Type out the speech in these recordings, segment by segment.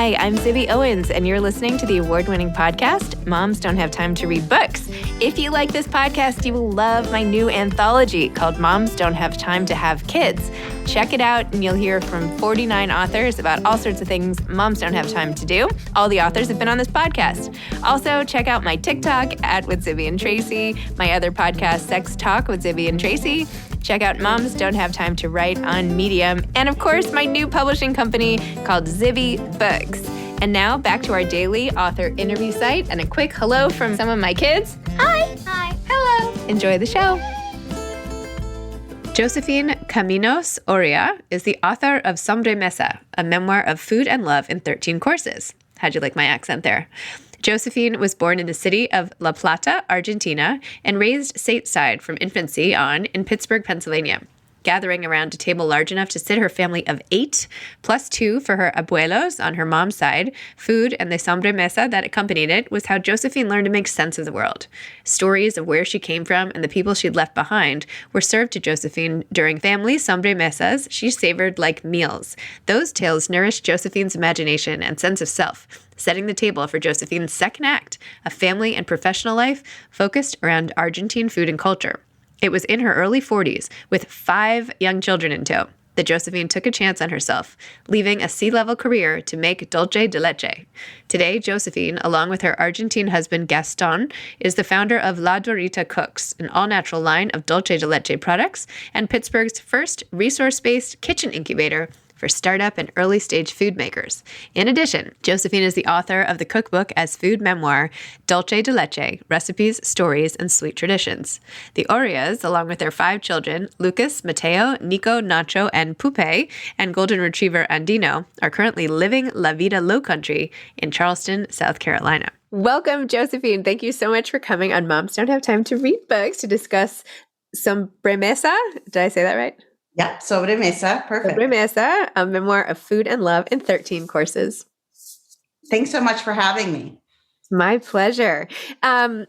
Hi, I'm Zibby Owens, and you're listening to the award-winning podcast, Moms Don't Have Time to Read Books. If you like this podcast, you will love my new anthology called Moms Don't Have Time to Have Kids. Check it out, and you'll hear from 49 authors about all sorts of things moms don't have time to do. All the authors have been on this podcast. Also, check out my TikTok, @with Zibby and Tracy, my other podcast, Sex Talk with Zibby and Tracy. Check out Moms Don't Have Time to Write on Medium. And of course, my new publishing company called Zibby Books. And now back to our daily author interview site and a quick hello from some of my kids. Hi. Hi. Hello. Enjoy the show. Josephine Caminos Oría is the author of SOBREMESA, a memoir of food and love in 13 courses. How'd you like my accent there? Josephine was born in the city of La Plata, Argentina, and raised stateside from infancy on in Pittsburgh, Pennsylvania. Gathering around a table large enough to sit her family of 8, plus 2 for her abuelos on her mom's side, food and the sobremesa that accompanied it was how Josephine learned to make sense of the world. Stories of where she came from and the people she'd left behind were served to Josephine during family sobremesas she savored like meals. Those tales nourished Josephine's imagination and sense of self, setting the table for Josephine's second act, a family and professional life focused around Argentine food and culture. It was in her early 40s, with 5 young children in tow, that Josephine took a chance on herself, leaving a C-level career to make dulce de leche. Today, Josephine, along with her Argentine husband Gaston, is the founder of La Dorita Cooks, an all-natural line of dulce de leche products, and Pittsburgh's first resource-based kitchen incubator for startup and early-stage food makers. In addition, Josephine is the author of the cookbook as food memoir, Dulce de Leche, Recipes, Stories, and Sweet Traditions. The Orías, along with their 5 children, Lucas, Mateo, Nico, Nacho, and Pupe, and golden retriever Andino, are currently living La Vida Lowcountry in Charleston, South Carolina. Welcome, Josephine. Thank you so much for coming on Moms Don't Have Time to Read Books to discuss SOBREMESA. Did I say that right? Yep, Sobremesa, perfect. SOBREMESA, a memoir of food and love in 13 courses. Thanks so much for having me. My pleasure. I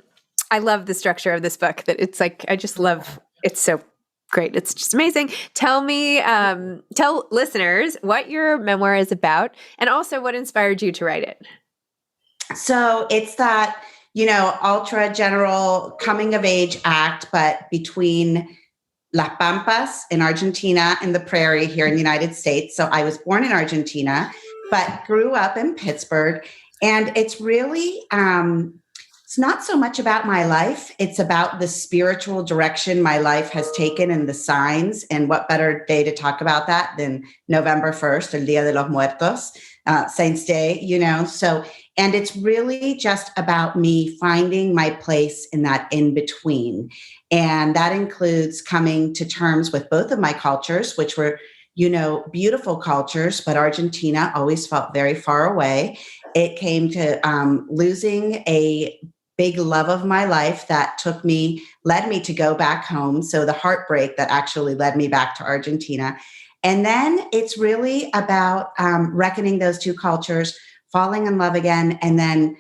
love the structure of this book. That it's like I just love. It's so great. It's just amazing. Tell listeners what your memoir is about, and also what inspired you to write it. So it's that ultra general coming of age act, but between Las Pampas in Argentina and the prairie here in the United States. So I was born in Argentina, but grew up in Pittsburgh. And it's really, it's not so much about my life. It's about the spiritual direction my life has taken and the signs. And what better day to talk about that than November 1st, El Día de los Muertos, Saints Day, So, and it's really just about me finding my place in that in between. And that includes coming to terms with both of my cultures, which were, beautiful cultures, but Argentina always felt very far away. It came to losing a big love of my life that led me to go back home. So the heartbreak that actually led me back to Argentina. And then it's really about reckoning those two cultures, falling in love again, and then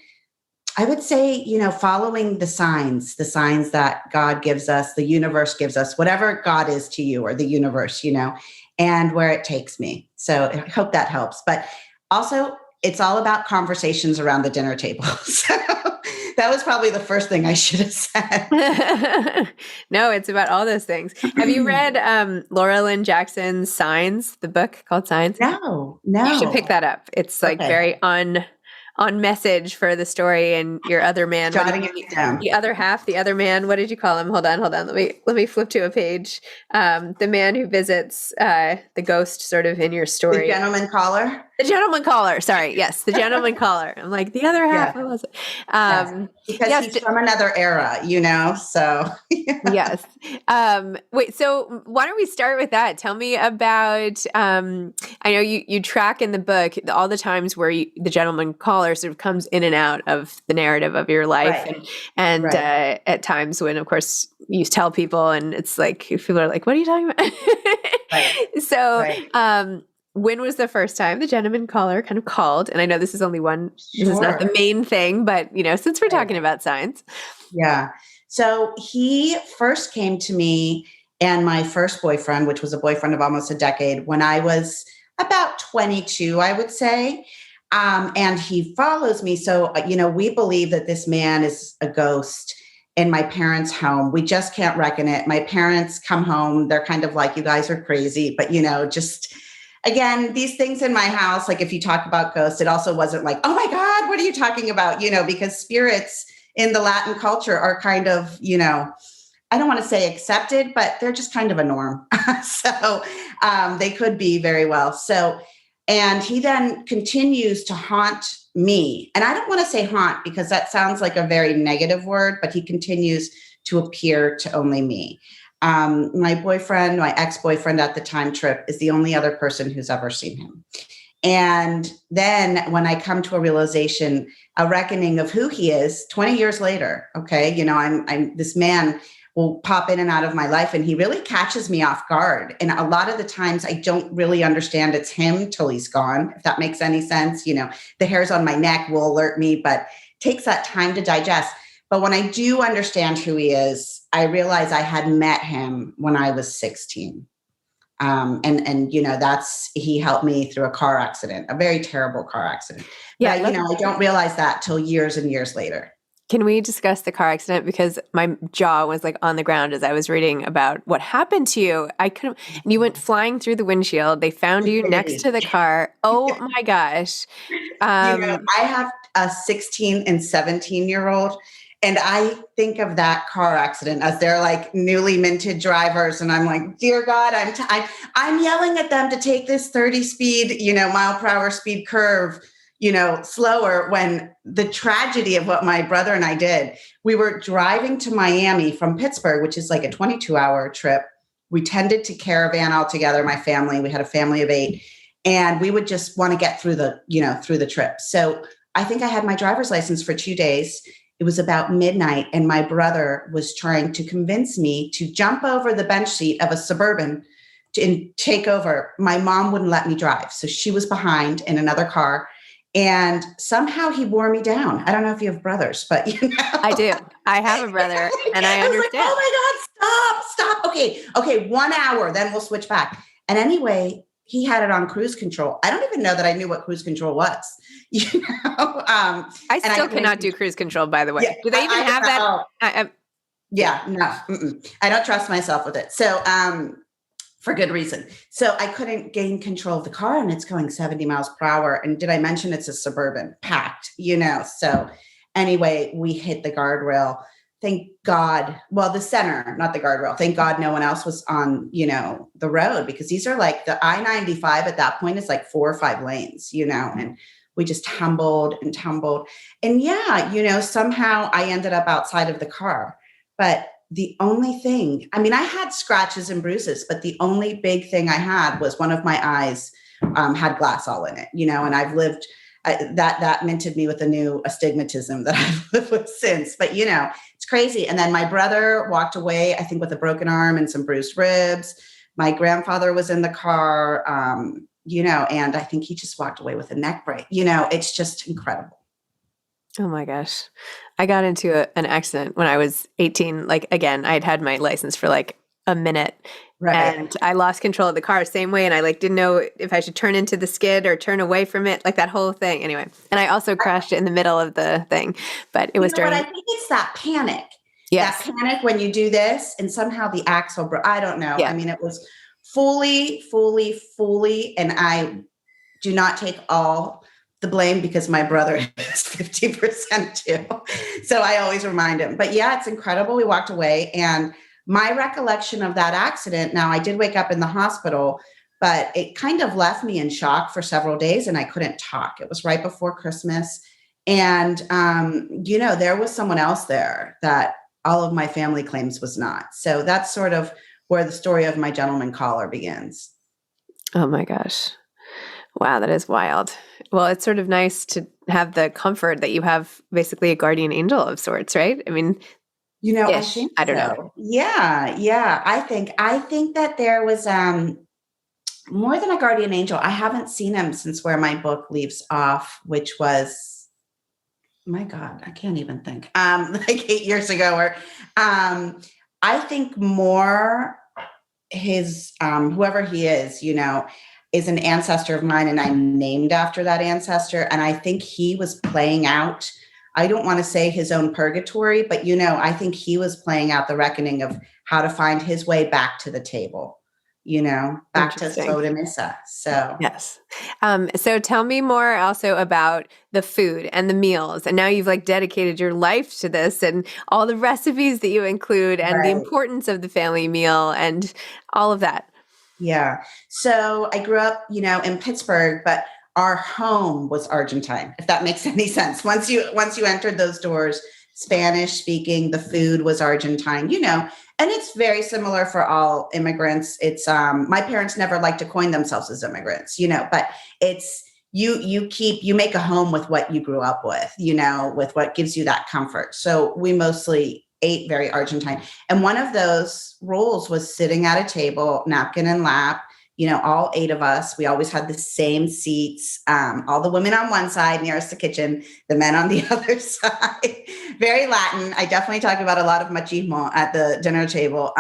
I would say, following the signs that God gives us, the universe gives us, whatever God is to you or the universe, and where it takes me. So I hope that helps. But also, it's all about conversations around the dinner table. So that was probably the first thing I should have said. No, it's about all those things. Have you read Laura Lynn Jackson's Signs, the book called Signs? No. You should pick that up. It's like very on message for the story. And your other man, jotting it down. The other half, the other man, what did you call him? Hold on. Let me flip to a page. The man who visits the ghost sort of in your story. The gentleman caller? The gentleman caller. Sorry. Yes. The gentleman caller. I'm like, the other half. Yeah. What was it? Yes. Because he's from another era, so. Yes. Wait, so why don't we start with that? Tell me about, I know you track in the book all the times where the gentleman caller sort of comes in and out of the narrative of your life. Right. And Right. At times when, of course, you tell people and it's like, people are like, what are you talking about? Right. So, Right. When was the first time the gentleman caller kind of called? And I know this is only one, This is not the main thing, but, since we're talking about signs. Yeah. So he first came to me and my first boyfriend, which was a boyfriend of almost a decade, when I was about 22, I would say. And he follows me. So, we believe that this man is a ghost in my parents' home. We just can't reckon it. My parents come home. They're kind of like, you guys are crazy. But, just again, these things in my house, like if you talk about ghosts, it also wasn't like, oh my God, what are you talking about? Because spirits in the Latin culture are kind of, I don't want to say accepted, but they're just kind of a norm. So they could be very well. So, and he then continues to haunt me. And I don't want to say haunt because that sounds like a very negative word, but he continues to appear to only me. My boyfriend, my ex-boyfriend at the time, Trip, is the only other person who's ever seen him. And then when I come to a realization, a reckoning of who he is 20 years later, okay, I'm this man will pop in and out of my life, and he really catches me off guard. And a lot of the times I don't really understand it's him till he's gone, if that makes any sense. The hairs on my neck will alert me, but it takes that time to digest. But when I do understand who he is, I realize I had met him when I was 16. He helped me through a car accident, a very terrible car accident. Yeah. But, I don't realize that till years and years later. Can we discuss the car accident? Because my jaw was like on the ground as I was reading about what happened to you. And you went flying through the windshield. They found you next to the car. Oh my gosh. I have a 16 and 17-year-old, and I think of that car accident as they're like newly minted drivers. And I'm like, dear God, I'm yelling at them to take this 30 speed, mile per hour speed curve, slower, when the tragedy of what my brother and I did, we were driving to Miami from Pittsburgh, which is like a 22-hour trip. We tended to caravan all together, my family. We had a family of 8, and we would just want to get through the trip. So I think I had my driver's license for 2 days. It was about midnight, and my brother was trying to convince me to jump over the bench seat of a Suburban and take over. My mom wouldn't let me drive, so she was behind in another car. And somehow he wore me down. I don't know if you have brothers, but I do. I have a brother, and I understand. Was like, oh my God, stop. Okay, 1 hour, then we'll switch back. And anyway, he had it on cruise control. I don't even know that I knew what cruise control was. I still cannot do cruise control, by the way. Yeah, do they even have that? No. I don't trust myself with it. So, for good reason. So I couldn't gain control of the car, and it's going 70 miles per hour. And did I mention it's a Suburban, packed, So anyway, we hit the guardrail. Thank God. Well, the center, not the guardrail. Thank God no one else was on, the road, because these are like the I-95 at that point is like 4 or 5 lanes, and we just tumbled. And somehow I ended up outside of the car. But the only thing, I had scratches and bruises, but the only big thing I had was one of my eyes had glass all in it, and I've lived, that minted me with a new astigmatism that I've lived with since. But, it's crazy. And then my brother walked away, I think, with a broken arm and some bruised ribs. My grandfather was in the car, and I think he just walked away with a neck break. It's just incredible. Oh my gosh. I got into an accident when I was 18. Like, again, I had my license for like a minute, right, and I lost control of the car same way. And I didn't know if I should turn into the skid or turn away from it, like that whole thing. Anyway, and I also crashed in the middle of the thing, but it was during. But I think it's that panic. Yes. That panic when you do this and somehow the axle broke. I don't know. Yeah. It was fully, and I do not take all the blame because my brother is 50% too. So I always remind him. But yeah, it's incredible. We walked away, and my recollection of that accident, now I did wake up in the hospital, but it kind of left me in shock for several days, and I couldn't talk. It was right before Christmas. And, there was someone else there that all of my family claims was not. So that's sort of where the story of my gentleman caller begins. Oh my gosh. Wow, that is wild. Well, it's sort of nice to have the comfort that you have basically a guardian angel of sorts, right? I think I don't know. Yeah. I think that there was more than a guardian angel. I haven't seen him since where my book leaves off, which was, my God, I can't even think. Like 8 years ago, or I think more his whoever he is, is an ancestor of mine, and I'm named after that ancestor. And I think he was playing out, I don't want to say his own purgatory, but, I think he was playing out the reckoning of how to find his way back to the table, back to SOBREMESA. So, yes. So tell me more also about the food and the meals. And now you've like dedicated your life to this and all the recipes that you include and the importance of the family meal and all of that. Yeah. So I grew up, in Pittsburgh, but our home was Argentine, if that makes any sense. Once you entered those doors, Spanish speaking, the food was Argentine, and it's very similar for all immigrants. It's my parents never liked to coin themselves as immigrants, but it's you make a home with what you grew up with, with what gives you that comfort. So we mostly ate very Argentine. And one of those rules was sitting at a table, napkin and lap, all 8 of us. We always had the same seats, all the women on one side nearest the kitchen, the men on the other side. Very Latin. I definitely talk about a lot of machismo at the dinner table.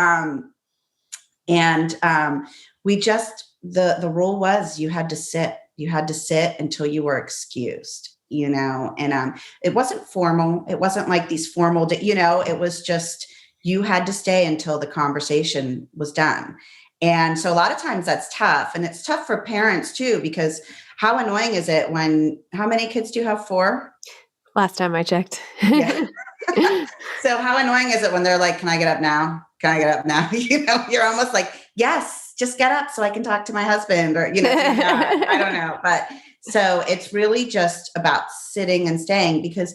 We just, the rule was you had to sit. You had to sit until you were excused. And it wasn't formal. It wasn't like these formal, it was just, you had to stay until the conversation was done. And so a lot of times that's tough. And it's tough for parents too, because how annoying is it how many kids do you have? 4? Last time I checked. Yeah. So how annoying is it when they're like, can I get up now? Can I get up now? You're almost like, yes, just get up so I can talk to my husband or, I don't know. But so it's really just about sitting and staying because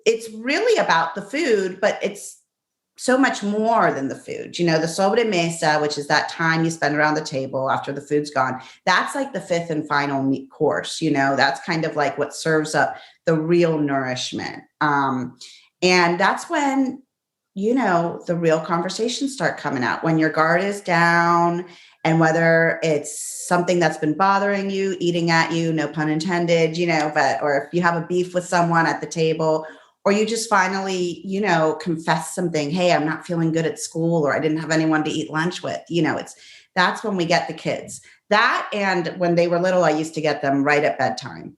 it's really about the food, but it's so much more than the food. The sobremesa, which is that time you spend around the table after the food's gone, that's like the 5th and final meat course. That's kind of like what serves up the real nourishment. And that's when, the real conversations start coming out, when your guard is down and whether it's something that's been bothering you, eating at you, no pun intended, or if you have a beef with someone at the table, or you just finally, confess something, hey, I'm not feeling good at school, or I didn't have anyone to eat lunch with, that's when we get the kids. That, and when they were little, I used to get them right at bedtime,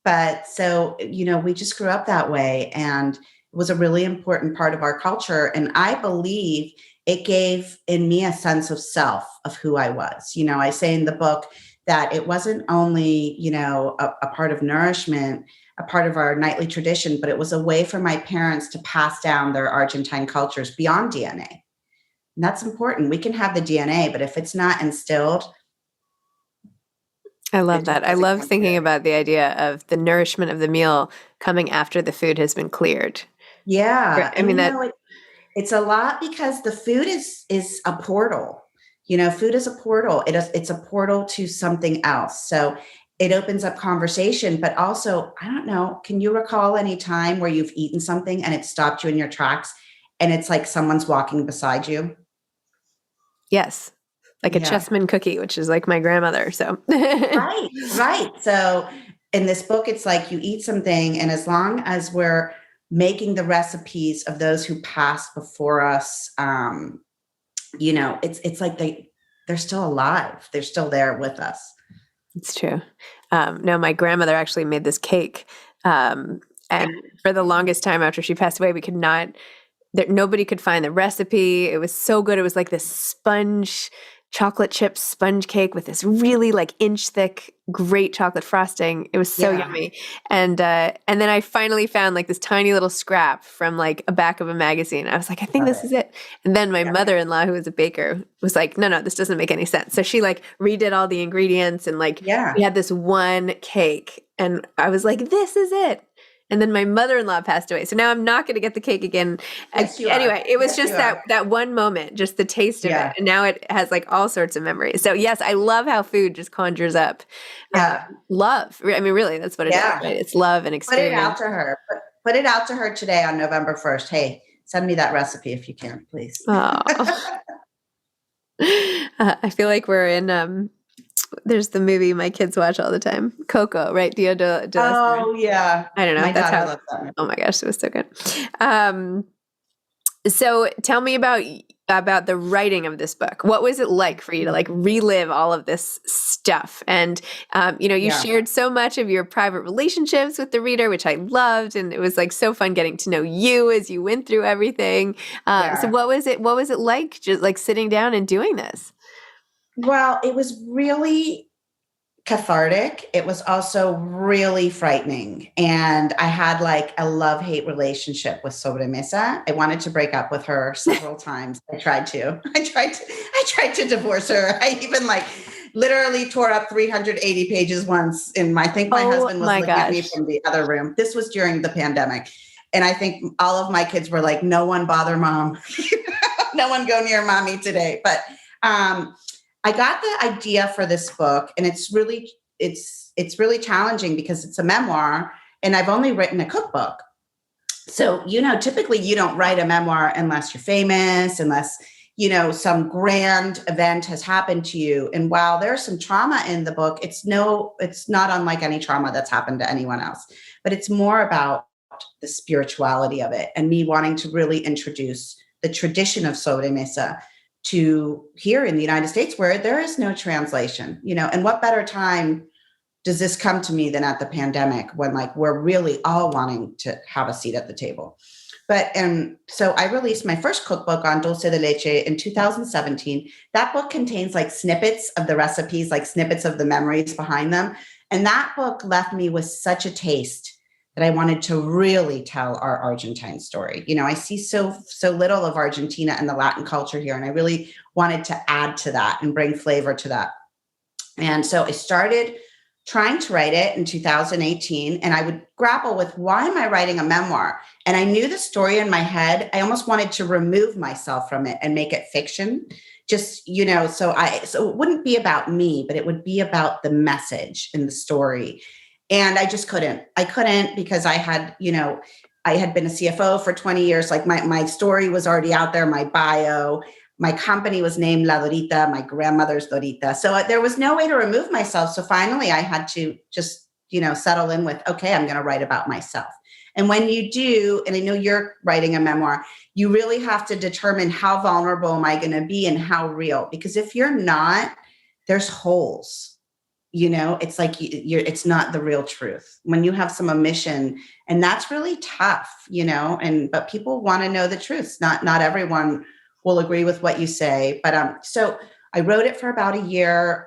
But so, we just grew up that way, and it was a really important part of our culture. And I believe it gave in me a sense of self, of who I was. I say in the book that it wasn't only, a part of nourishment, a part of our nightly tradition, but it was a way for my parents to pass down their Argentine cultures beyond DNA. And that's important. We can have the DNA, but if it's not instilled. I love that. I love thinking about the idea of the nourishment of the meal coming after the food has been cleared. Yeah. I mean, it's a lot because the food is a portal. Food is a portal. It's a portal to something else. So it opens up conversation, but also, I don't know, can you recall any time where you've eaten something and it stopped you in your tracks and it's like someone's walking beside you? Yes. Like a chessman cookie, which is like my grandmother. So Right. So in this book, it's like you eat something, and as long as we're making the recipes of those who passed before us, it's like they're still alive. They're still there with us. It's true. No, my grandmother actually made this cake. And for the longest time after she passed away, nobody could find the recipe. It was so good. It was like this chocolate chip sponge cake with this really like inch thick, great chocolate frosting. It was so yummy. And then I finally found like this tiny little scrap from like a back of a magazine. I was like, I think this is it. And then my mother-in-law, who was a baker, was like, no, this doesn't make any sense. So she like redid all the ingredients and like we had this one cake, and I was like, this is it. And then my mother-in-law passed away. So now I'm not going to get the cake again. Anyway, it was just that one moment, just the taste of it. And now it has like all sorts of memories. So yes, I love how food just conjures up love. I mean, really, that's what it is, right? It's love and experience. Put it out to her. Put it out to her today on November 1st. Hey, send me that recipe if you can, please. I feel like we're in there's the movie my kids watch all the time, Coco, right? Oh yeah, I don't know. My daughter loves that movie. Oh my gosh, it was so good. So tell me about about the writing of this book. What was it like for you to like relive all of this stuff? And, you shared so much of your private relationships with the reader, which I loved. And it was like so fun getting to know you as you went through everything. So what was it like just like sitting down and doing this? Well, it was really cathartic. It was also really frightening. And I had like a love-hate relationship with Sobremesa. I wanted to break up with her several times. I tried to divorce her. I even like literally tore up 380 pages once. And I think my husband was looking at me from the other room. This was during the pandemic. And I think all of my kids were like, no one bother mom. No one go near mommy today. But I got the idea for this book, and it's really challenging because it's a memoir, and I've only written a cookbook. So, typically you don't write a memoir unless you're famous, unless, some grand event has happened to you. And while there's some trauma in the book, it's not unlike any trauma that's happened to anyone else, but it's more about the spirituality of it and me wanting to really introduce the tradition of sobremesa to here in the United States where there is no translation, and what better time does this come to me than at the pandemic when like we're really all wanting to have a seat at the table. But, so I released my first cookbook on dulce de leche in 2017. That book contains like snippets of the recipes, like snippets of the memories behind them. And that book left me with such a taste that I wanted to really tell our Argentine story. I see so little of Argentina and the Latin culture here, and I really wanted to add to that and bring flavor to that. And so I started trying to write it in 2018, and I would grapple with, why am I writing a memoir? And I knew the story in my head. I almost wanted to remove myself from it and make it fiction. Just, so it wouldn't be about me, but it would be about the message in the story. And I just couldn't. I couldn't because I had been a CFO for 20 years. Like my story was already out there, my bio. My company was named La Dorita, my grandmother's Dorita. So there was no way to remove myself. So finally I had to just, settle in with, okay, I'm going to write about myself. And when you do, and I know you're writing a memoir, you really have to determine how vulnerable am I going to be and how real, because if you're not, there's holes. It's like it's not the real truth when you have some omission, and that's really tough, but people want to know the truth. Not everyone will agree with what you say, but so I wrote it for about a year.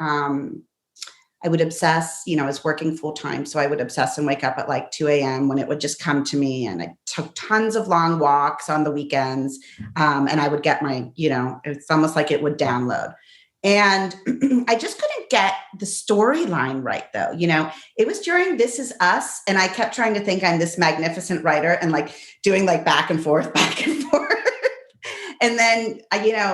I would obsess, I was working full time. So I would obsess and wake up at like 2 a.m. when it would just come to me. And I took tons of long walks on the weekends. And I would get it's almost like it would download. And I just couldn't get the storyline right, though. It was during This Is Us. And I kept trying to think I'm this magnificent writer and like doing like back and forth. And then,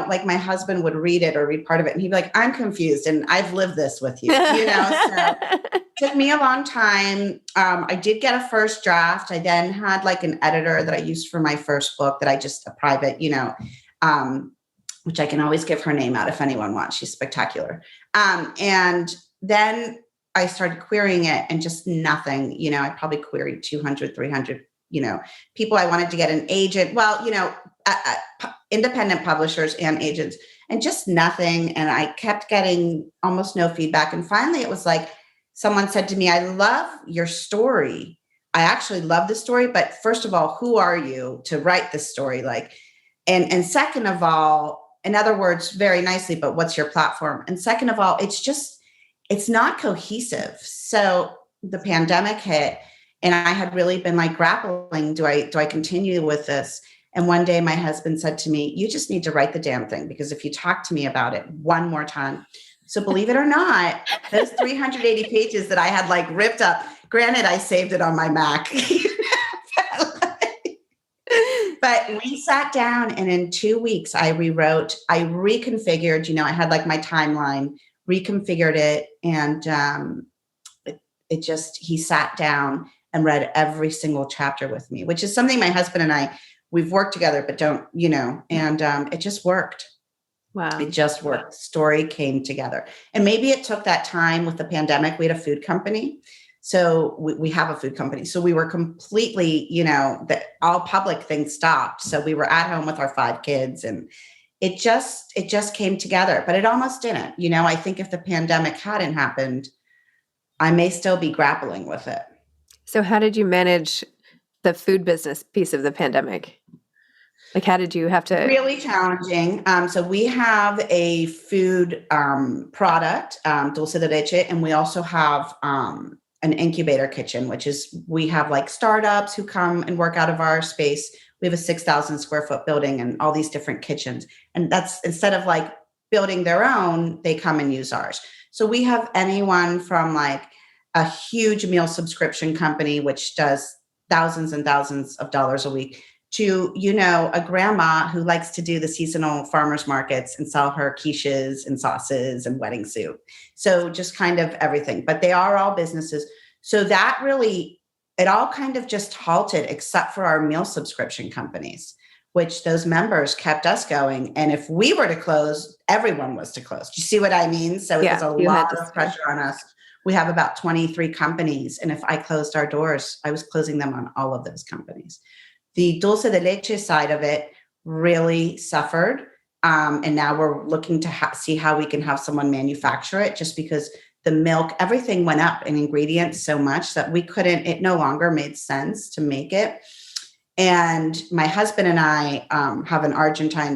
like my husband would read it or read part of it and he'd be like, I'm confused and I've lived this with you, So it took me a long time. I did get a first draft. I then had like an editor that I used for my first book that I just a private, which I can always give her name out if anyone wants. She's spectacular. And then I started querying it and just nothing, I probably queried 200, 300, people. I wanted to get an agent. Well, independent publishers and agents, and just nothing. And I kept getting almost no feedback. And finally it was like, someone said to me, I love your story. I actually love the story, but first of all, who are you to write this story? Like, and second of all, in other words, very nicely, but what's your platform? And second of all, it's not cohesive. So the pandemic hit and I had really been like grappling, do I continue with this? And one day my husband said to me, you just need to write the damn thing, because if you talk to me about it one more time. So believe it or not, those 380 pages that I had like ripped up, granted, I saved it on my Mac. But we sat down and in 2 weeks I reconfigured, I had like my timeline, reconfigured it. And he sat down and read every single chapter with me, which is something my husband and we've worked together, but don't, and it just worked. Wow. It just worked. The story came together. And maybe it took that time with the pandemic. We had a food company. So we have a food company. So we were completely, all public things stopped. So we were at home with our 5 kids and it just came together, but it almost didn't. I think if the pandemic hadn't happened, I may still be grappling with it. So how did you manage the food business piece of the pandemic? Like, how did you have to? Really challenging. So we have a food product, dulce de leche, and we also have an incubator kitchen, which is, we have like startups who come and work out of our space. We have a 6,000 square foot building and all these different kitchens. And that's, instead of like building their own, they come and use ours. So we have anyone from like a huge meal subscription company, which does thousands and thousands of dollars a week, to, a grandma who likes to do the seasonal farmers markets and sell her quiches and sauces and wedding soup. So just kind of everything, but they are all businesses. So that really, it all kind of just halted except for our meal subscription companies, which those members kept us going. And if we were to close, everyone was to close. Do you see what I mean? So it was a lot of pressure on us. We have about 23 companies. And if I closed our doors, I was closing them on all of those companies. The dulce de leche side of it really suffered. And now we're looking to see how we can have someone manufacture it, just because the milk, everything went up in ingredients so much that it no longer made sense to make it. And my husband and I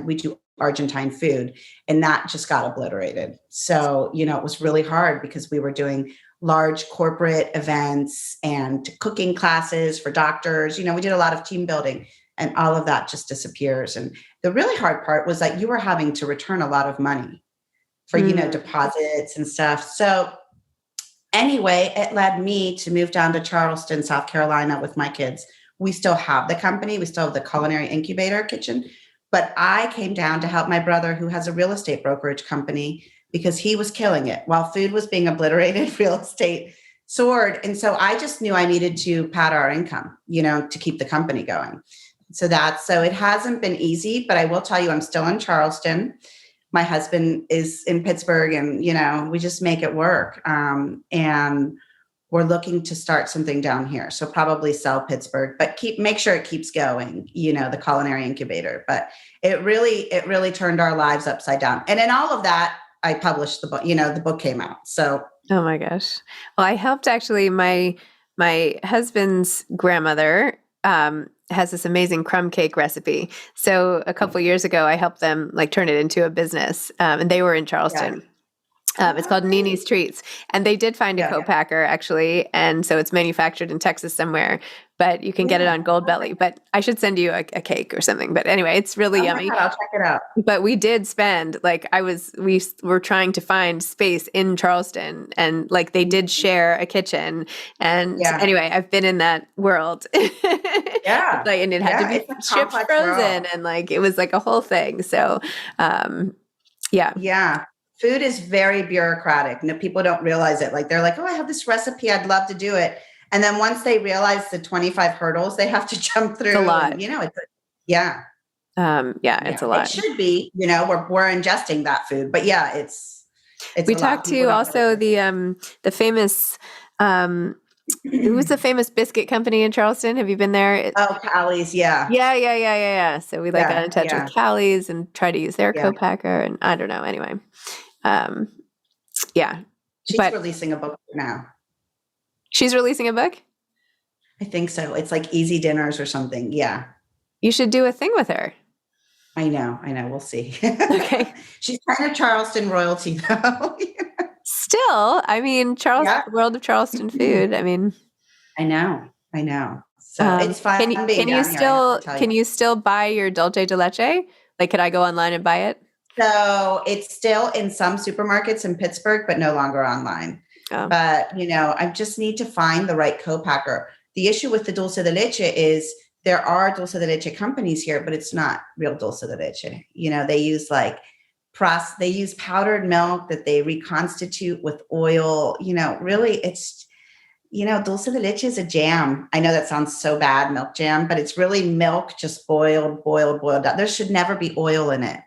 we do Argentine food, and that just got obliterated. So, it was really hard because we were doing large corporate events and cooking classes for doctors. We did a lot of team building, and all of that just disappears. And the really hard part was that you were having to return a lot of money for, deposits and stuff. So anyway, it led me to move down to Charleston, South Carolina with my kids. We still have the company. We still have the culinary incubator kitchen, but I came down to help my brother, who has a real estate brokerage company, because he was killing it. While food was being obliterated, real estate soared. And so I just knew I needed to pad our income, to keep the company going. So it hasn't been easy, but I will tell you, I'm still in Charleston. My husband is in Pittsburgh, and, we just make it work. And we're looking to start something down here. So probably sell Pittsburgh, but make sure it keeps going, the culinary incubator. But it really turned our lives upside down. And in all of that, I published the book, the book came out. So, oh my gosh. Well, I helped actually my husband's grandmother, has this amazing crumb cake recipe. So a couple of years ago, I helped them turn it into a business. And they were in Charleston. Yeah. It's called Nini's Treats. And they did find a co-packer, actually. And so it's manufactured in Texas somewhere, but you can get it on Goldbelly. But I should send you a cake or something. But anyway, it's really yummy. God, I'll check it out. But we did spend, we were trying to find space in Charleston, and they did share a kitchen. And anyway, I've been in that world. Yeah. And it had to be shipped frozen, and it was a whole thing. So, yeah. Yeah. Food is very bureaucratic. People don't realize it. They're like, oh, I have this recipe. I'd love to do it. And then once they realize the 25 hurdles they have to jump through, it's a lot. And, it's a lot. It should be, we're ingesting that food, but it's we talked to also the famous, who was the famous biscuit company in Charleston? Have you been there? Oh, Callie's. Yeah. Yeah. So we got in touch with Callie's and tried to use their co-packer, and I don't know. Anyway. She's releasing a book now. She's releasing a book? I think so. It's Easy Dinners or something. Yeah. You should do a thing with her. I know. We'll see. Okay. She's kind of Charleston royalty though. Still, Charleston, the world of Charleston food. I know. So it's fun. Can you still buy your dulce de leche? Could I go online and buy it? So it's still in some supermarkets in Pittsburgh, but no longer online. Oh. But, I just need to find the right co-packer. The issue with the dulce de leche is there are dulce de leche companies here, but it's not real dulce de leche. They use they use powdered milk that they reconstitute with oil. Really it's, dulce de leche is a jam. I know that sounds so bad, milk jam, but it's really milk just boiled down. There should never be oil in it,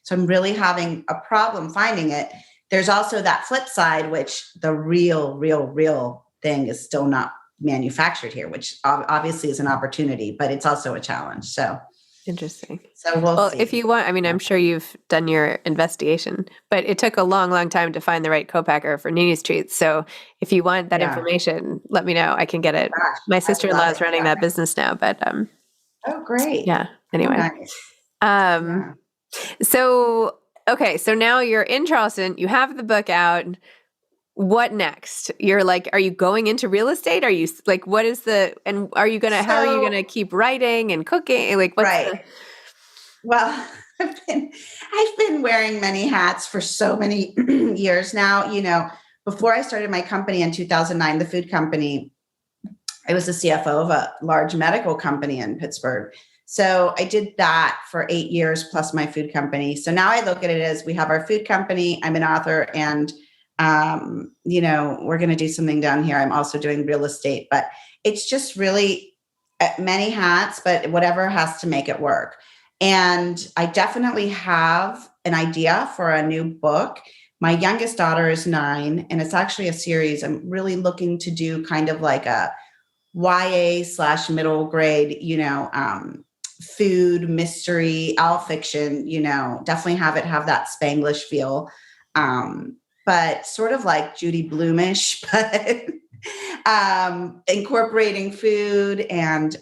So I'm really having a problem finding it. There's also that flip side, which the real thing is still not manufactured here, which obviously is an opportunity, but it's also a challenge. So Interesting. So we'll Well, see. if you want, I mean, I'm sure you've done your investigation, but it took a long, long time to find the right co-packer for Nini's treats. So if you want that information, let me know. I can get it. Gosh, My I would love sister-in-law is it. running that business now, but Oh, great. yeah. Oh, Anyway. nice. Um, so okay, so now you're in Charleston, you have the book out. What next? You're like, are you going into real estate? Are you like, what is and are you gonna, how are you gonna keep writing and cooking? Like, what's right. Well, I've been wearing many hats for so many years now. Before I started my company in 2009, the food company, I was the CFO of a large medical company in Pittsburgh. So I did that for 8 years plus my food company. So now I look at it as we have our food company, I'm an author, and we're going to do something down here. I'm also doing real estate, but it's just really many hats, but whatever has to make it work. And I definitely have an idea for a new book. My youngest daughter is 9, and it's actually a series. I'm really looking to do kind of like a YA/middle grade, food mystery, all fiction, definitely have that Spanglish feel. But sort of like Judy Blumish, but incorporating food and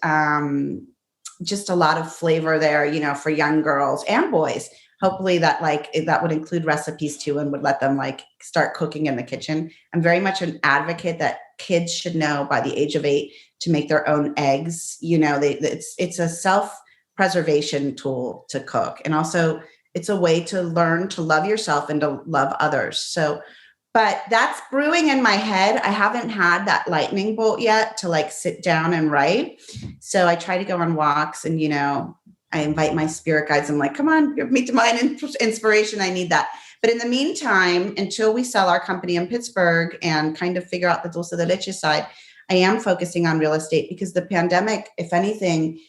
just a lot of flavor there, for young girls and boys. Hopefully that would include recipes too, and would let them start cooking in the kitchen. I'm very much an advocate that kids should know by the age of 8 to make their own eggs. It's a self-preservation tool to cook. And also it's a way to learn to love yourself and to love others. So, but that's brewing in my head. I haven't had that lightning bolt yet to sit down and write. So I try to go on walks and, I invite my spirit guides. I'm like, come on, give me divine inspiration. I need that. But in the meantime, until we sell our company in Pittsburgh and kind of figure out the dulce de leche side, I am focusing on real estate because the pandemic, if anything,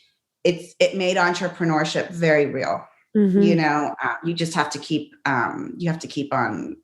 it made entrepreneurship very real. You just have to keep on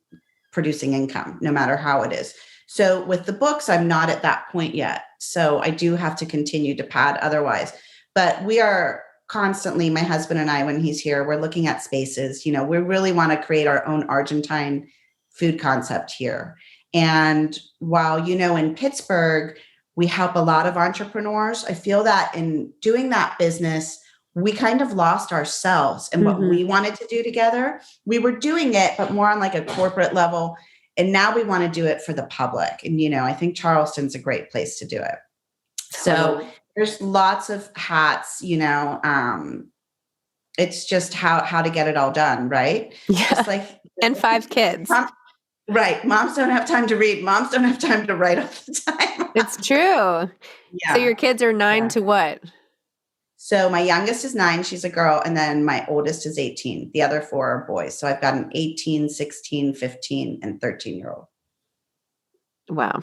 producing income no matter how it is. So with the books, I'm not at that point yet. So I do have to continue to pad otherwise. But we are constantly, my husband and I, when he's here, we're looking at spaces. We really want to create our own Argentine food concept here. And while, in Pittsburgh, we help a lot of entrepreneurs, I feel that in doing that business, we kind of lost ourselves and what we wanted to do together. We were doing it, but more on a corporate level. And now we want to do it for the public. And, I think Charleston's a great place to do it. So there's lots of hats, it's just how to get it all done. Right. Yeah. Just and 5 kids. Right. Moms don't have time to read. Moms don't have time to write all the time. It's true. Yeah. So your kids are 9 to what? So my youngest is 9. She's a girl. And then my oldest is 18. The other 4 are boys. So I've got an 18, 16, 15, and 13-year-old. Wow.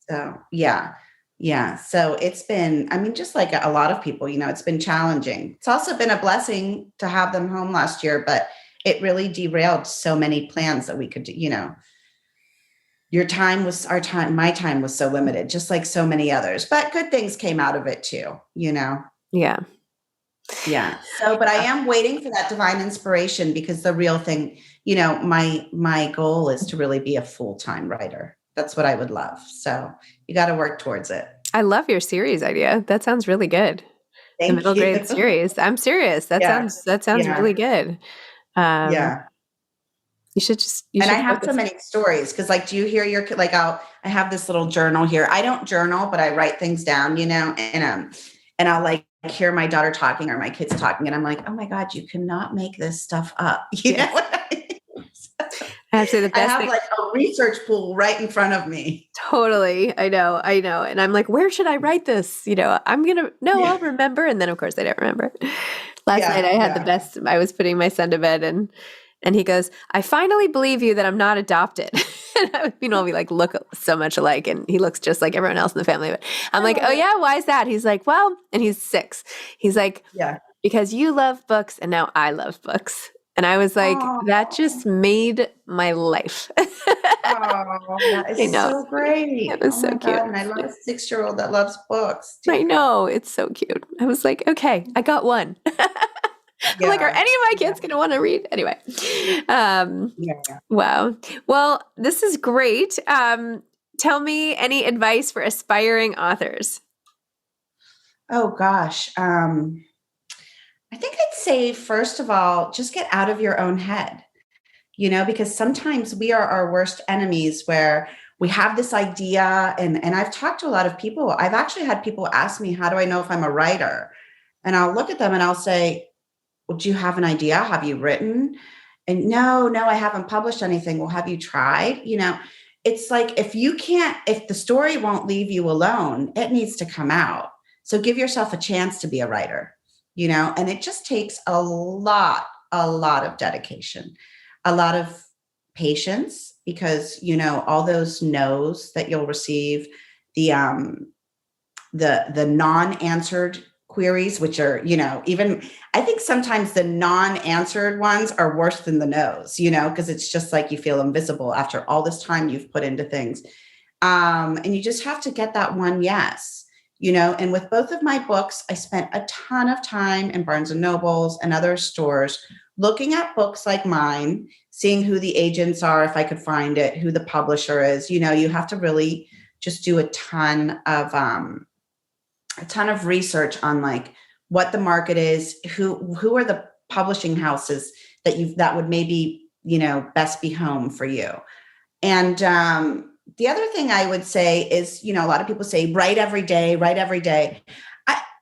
So yeah. Yeah. So it's been, just like a lot of people, it's been challenging. It's also been a blessing to have them home last year, but it really derailed so many plans that we could do, Your time was our time. My time was so limited, just like so many others, but good things came out of it too, Yeah. Yeah. So, but I am waiting for that divine inspiration because the real thing, my goal is to really be a full-time writer. That's what I would love. So you got to work towards it. I love your series idea. That sounds really good. Thank the middle you. grade series. I'm serious. That sounds really good. You should I have so many stories because do you hear your I have this little journal here. I don't journal, but I write things down, and I'll hear my daughter talking or my kids talking. And I'm like, oh my God, you cannot make this stuff up. You know what I mean? Actually, the best I have a research pool right in front of me. Totally. I know. And I'm like, where should I write this? I'll remember. And then of course I don't remember. Last night I had the best, I was putting my son to bed and he goes, I finally believe you that I'm not adopted. And we look so much alike and he looks just like everyone else in the family. But I'm like, oh yeah, why is that? He's like, well, and he's 6. He's like, because you love books and now I love books. And I was like, that just made my life. That is so great. It was so cute. God, and I love a 6-year-old that loves books. I know. It's so cute. I was like, okay, I got one. I'm like, are any of my kids going to want to read? Anyway. Wow. Well, this is great. Tell me any advice for aspiring authors. Oh gosh. I think I'd say, first of all, just get out of your own head, because sometimes we are our worst enemies, where we have this idea. And I've talked to a lot of people. I've actually had people ask me, how do I know if I'm a writer? And I'll look at them and I'll say, well, do you have an idea? Have you written? And no, I haven't published anything. Well, have you tried? It's like, if the story won't leave you alone, it needs to come out. So give yourself a chance to be a writer, and it just takes a lot of dedication, a lot of patience, because, all those no's that you'll receive, the non-answered queries, which are, even, I think sometimes the non-answered ones are worse than the no's, because it's just like you feel invisible after all this time you've put into things. And you just have to get that one yes, and with both of my books, I spent a ton of time in Barnes and Nobles and other stores looking at books like mine, seeing who the agents are, if I could find it, who the publisher is. You have to really just do a ton of research on like what the market is, who are the publishing houses that would maybe, best be home for you. And the other thing I would say is, a lot of people say, write every day.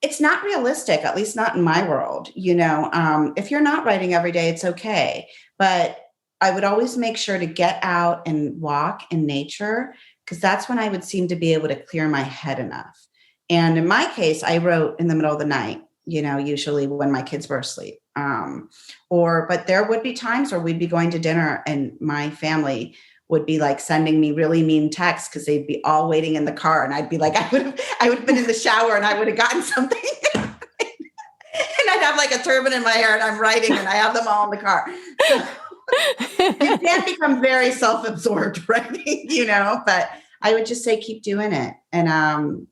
It's not realistic, at least not in my world. If you're not writing every day, it's okay. But I would always make sure to get out and walk in nature, because that's when I would seem to be able to clear my head enough. And in my case, I wrote in the middle of the night, usually when my kids were asleep. But there would be times where we'd be going to dinner and my family would be like sending me really mean texts, because they'd be all waiting in the car. And I'd be like, I would have been in the shower and I would have gotten something. And I'd have like a turban in my hair and I'm writing and I have them all in the car. So you can become very self-absorbed writing, but I would just say, keep doing it. And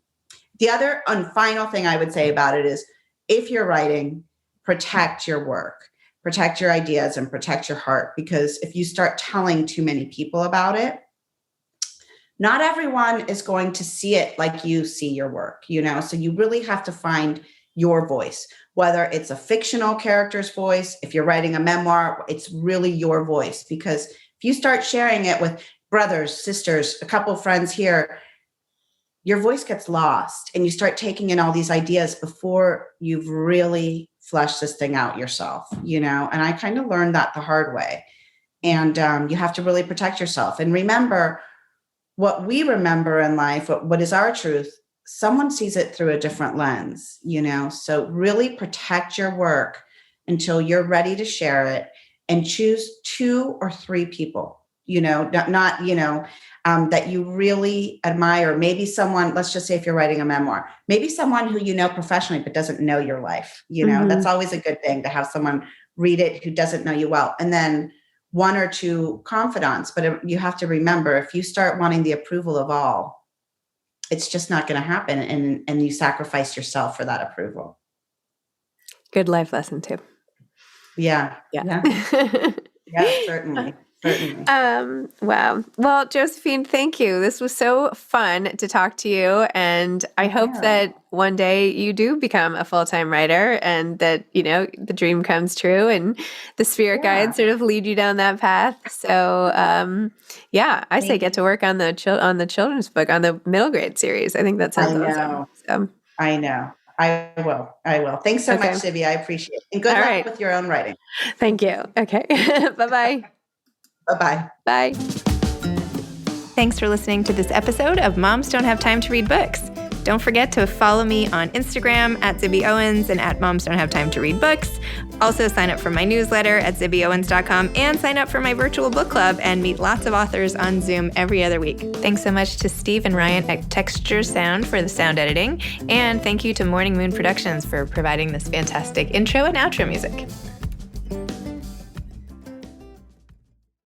the other and final thing I would say about it is, if you're writing, protect your work, protect your ideas, and protect your heart. Because if you start telling too many people about it, not everyone is going to see it like you see your work, so you really have to find your voice, whether it's a fictional character's voice. If you're writing a memoir, it's really your voice, because if you start sharing it with brothers, sisters, a couple of friends here, your voice gets lost and you start taking in all these ideas before you've really fleshed this thing out yourself, and I kind of learned that the hard way. And you have to really protect yourself and remember what we remember in life, what is our truth. Someone sees it through a different lens, so really protect your work until you're ready to share it, and choose 2 or 3 people, that you really admire. Maybe someone, let's just say if you're writing a memoir, maybe someone who you know professionally but doesn't know your life. That's always a good thing, to have someone read it who doesn't know you well. And then 1 or 2 confidants. But you have to remember, if you start wanting the approval of all, it's just not going to happen. And you sacrifice yourself for that approval. Good life lesson too. Yeah. Yeah, certainly. Certainly. Wow. Well, Josephine, thank you. This was so fun to talk to you. And I hope that one day you do become a full-time writer, and that, the dream comes true and the spirit guides sort of lead you down that path. So, I say get to work on the children's book, on the middle grade series. I think that sounds awesome. So. I know. I will. Thanks so much, Sibby. I appreciate it. And good luck with your own writing. Thank you. Okay. Bye-bye. Bye-bye. Bye. Thanks for listening to this episode of Moms Don't Have Time to Read Books. Don't forget to follow me on Instagram at Zibby Owens and at Moms Don't Have Time to Read Books. Also sign up for my newsletter at zibbyowens.com and sign up for my virtual book club and meet lots of authors on Zoom every other week. Thanks so much to Steve and Ryan at Texture Sound for the sound editing. And thank you to Morning Moon Productions for providing this fantastic intro and outro music.